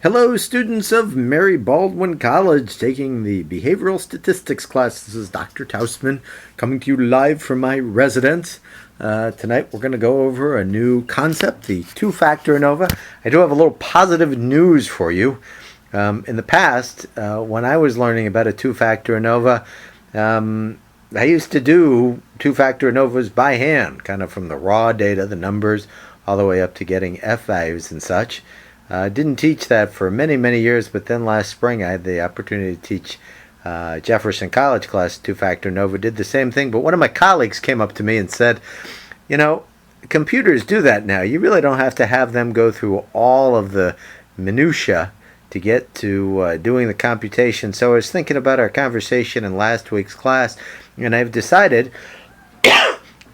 Hello, students of Mary Baldwin College, taking the behavioral statistics class. This is Dr. Tausman coming to you live from my residence. Tonight we're going to go over a new concept, the two-factor ANOVA. I do have a little positive news for you. In the past, when I was learning about a two-factor ANOVA, I used to do two-factor ANOVAs by hand, kind of from the raw data, the numbers, all the way up to getting F values and such. I didn't teach that for many, many years, but then last spring I had the opportunity to teach Jefferson College class, two-factor ANOVA, did the same thing. But one of my colleagues came up to me and said, you know, computers do that now. You really don't have to have them go through all of the minutia to get to doing the computation. So I was thinking about our conversation in last week's class, and I've decided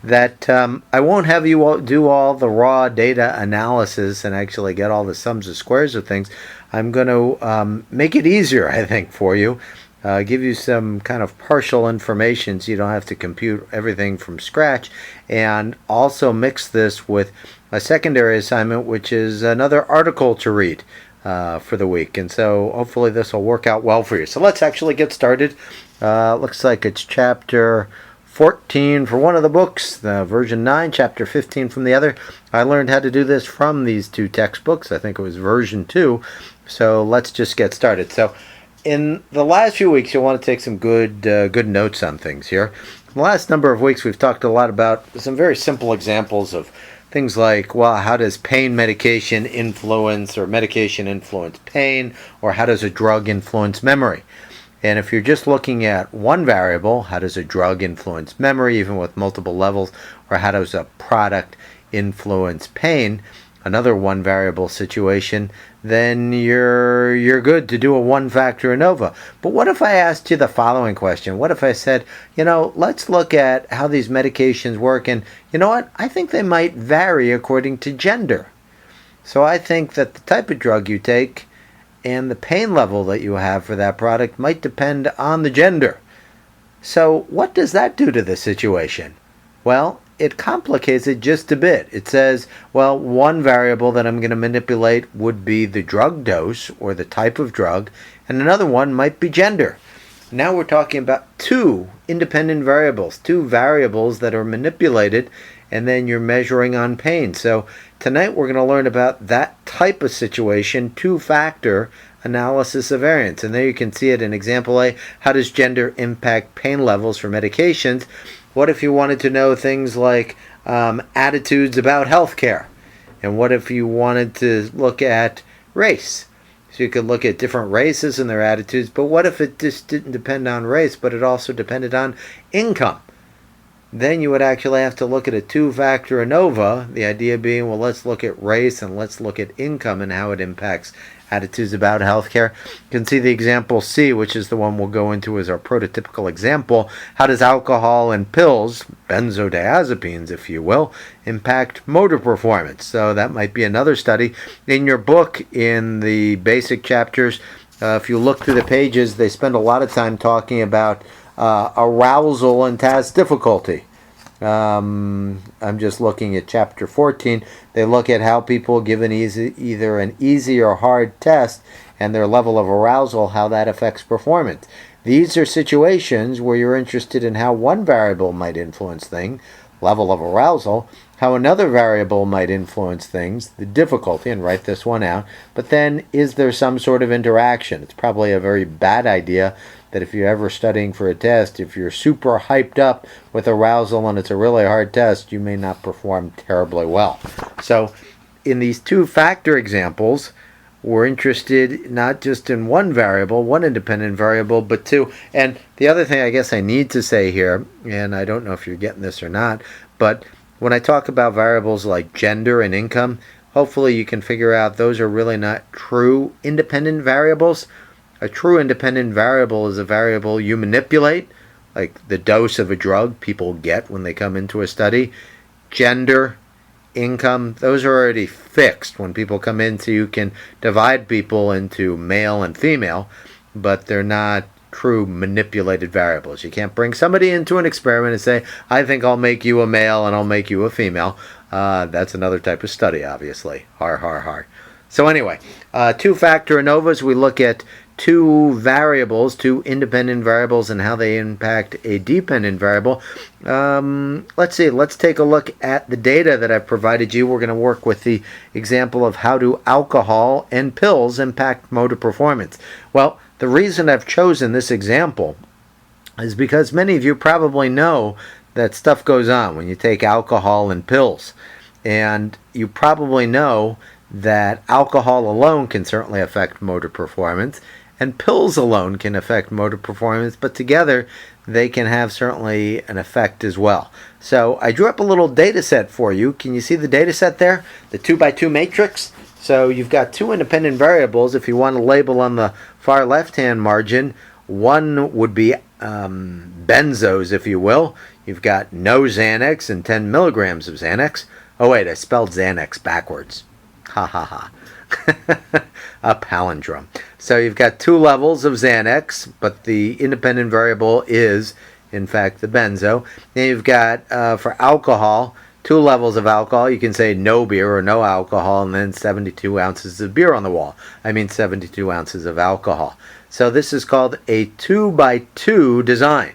that I won't have you all do all the raw data analysis and actually get all the sums of squares of things. I'm going to make it easier, I think, for you. Give you some kind of partial information so you don't have to compute everything from scratch, and also mix this with a secondary assignment, which is another article to read for the week. And so hopefully this will work out well for you. So let's actually get started. Looks like it's chapter 14 for one of the books, the version 9, chapter 15 from the other. I learned how to do this from these two textbooks. I think it was version 2. So let's just get started. So in the last few weeks, you'll want to take some good notes on things here. In the last number of weeks, we've talked a lot about some very simple examples of things like, well, how does pain medication influence, or medication influence pain, or how does a drug influence memory? And if you're just looking at one variable, how does a drug influence memory, even with multiple levels, or how does a product influence pain, another one variable situation, then you're good to do a one-factor ANOVA. But what if I asked you the following question? What if I said, let's look at how these medications work, and you know what? I think they might vary according to gender. So I think that the type of drug you take and the pain level that you have for that product might depend on the gender. So what does that do to the situation? Well, it complicates it just a bit. It says, well, one variable that I'm going to manipulate would be the drug dose or the type of drug, and another one might be gender. Now we're talking about two independent variables, two variables that are manipulated, and then you're measuring on pain. So tonight we're going to learn about that type of situation, two-factor analysis of variance. And there you can see it in example A. How does gender impact pain levels for medications? What if you wanted to know things like attitudes about healthcare? And what if you wanted to look at race? So you could look at different races and their attitudes, but what if it just didn't depend on race, but it also depended on income? Then you would actually have to look at a two-factor ANOVA, the idea being, well, let's look at race and let's look at income and how it impacts attitudes about healthcare. You can see the example C, which is the one we'll go into as our prototypical example. How does alcohol and pills, benzodiazepines if you will, impact motor performance? So that might be another study. In your book, in the basic chapters, if you look through the pages, they spend a lot of time talking about arousal and task difficulty. I'm just looking at chapter 14. They look at how people give either an easy or hard test and their level of arousal, how that affects performance. These are situations where you're interested in how one variable might influence things, level of arousal, how another variable might influence things, the difficulty, and write this one out. But then, is there some sort of interaction? It's probably a very bad idea that if you're ever studying for a test, if you're super hyped up with arousal and it's a really hard test, you may not perform terribly well. So in these two-factor examples, we're interested not just in one variable, one independent variable, but two. And the other thing I guess I need to say here, and I don't know if you're getting this or not, but when I talk about variables like gender and income, hopefully you can figure out those are really not true independent variables. A true independent variable is a variable you manipulate, like the dose of a drug people get when they come into a study. Gender, income, those are already fixed. When people come in, so you can divide people into male and female, but they're not true manipulated variables. You can't bring somebody into an experiment and say, I think I'll make you a male and I'll make you a female. That's another type of study, obviously. Har, har, har. So anyway, two-factor ANOVAs, we look at two variables, two independent variables, and how they impact a dependent variable. Let's see, let's take a look at the data that I've provided you. We're going to work with the example of how do alcohol and pills impact motor performance. Well, the reason I've chosen this example is because many of you probably know that stuff goes on when you take alcohol and pills. And you probably know that alcohol alone can certainly affect motor performance, and pills alone can affect motor performance, but together they can have certainly an effect as well. So I drew up a little data set for you. Can you see the data set there? The 2x2 matrix. So you've got two independent variables. If you want to label on the far left-hand margin, one would be benzos, if you will. You've got no Xanax and 10 milligrams of Xanax. Oh wait, I spelled Xanax backwards. Ha ha ha. A palindrome. So you've got two levels of Xanax, but the independent variable is, in fact, the benzo. Then you've got, for alcohol, two levels of alcohol. You can say no beer or no alcohol, and then 72 ounces of beer on the wall. I mean 72 ounces of alcohol. So this is called a 2x2 design.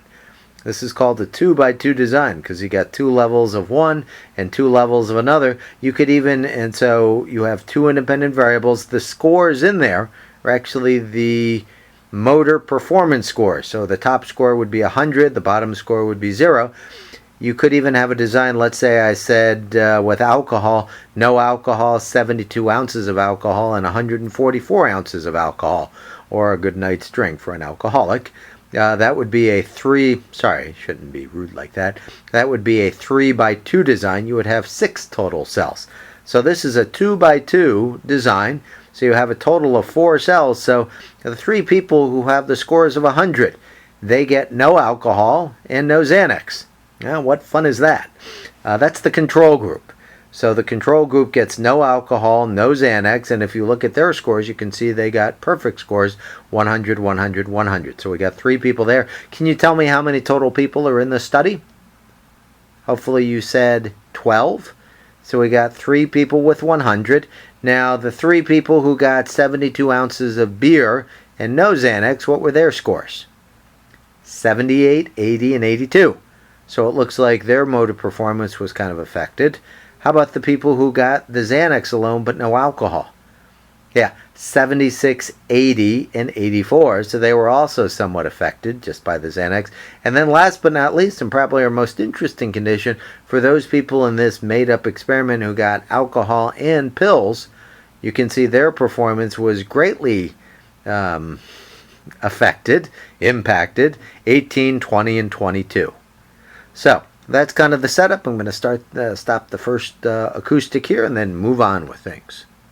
This is called a 2x2 design because you got two levels of one and two levels of another. You could even, and so you have two independent variables. The scores in there are actually the motor performance scores. So the top score would be 100, the bottom score would be 0. You could even have a design, let's say I said with alcohol, no alcohol, 72 ounces of alcohol, and 144 ounces of alcohol, or a good night's drink for an alcoholic. That would be a shouldn't be rude like that. That would be a 3x2 design. You would have 6 total cells. So this is a 2x2 design. So you have a total of 4 cells. So the 3 people who have the scores of 100, they get no alcohol and no Xanax. Now, what fun is that? That's the control group. So the control group gets no alcohol, no Xanax, and if you look at their scores, you can see they got perfect scores, 100, 100, 100. So we got 3 people there. Can you tell me how many total people are in the study? Hopefully you said 12. So we got 3 people with 100. Now, the 3 people who got 72 ounces of beer and no Xanax, what were their scores? 78, 80, and 82. So it looks like their motor performance was kind of affected. How about the people who got the Xanax alone but no alcohol? Yeah, 76, 80, and 84. So they were also somewhat affected just by the Xanax. And then last but not least, and probably our most interesting condition, for those people in this made-up experiment who got alcohol and pills, you can see their performance was greatly affected, impacted, 18, 20, and 22. So that's kind of the setup. I'm going to stop the first acoustic here and then move on with things.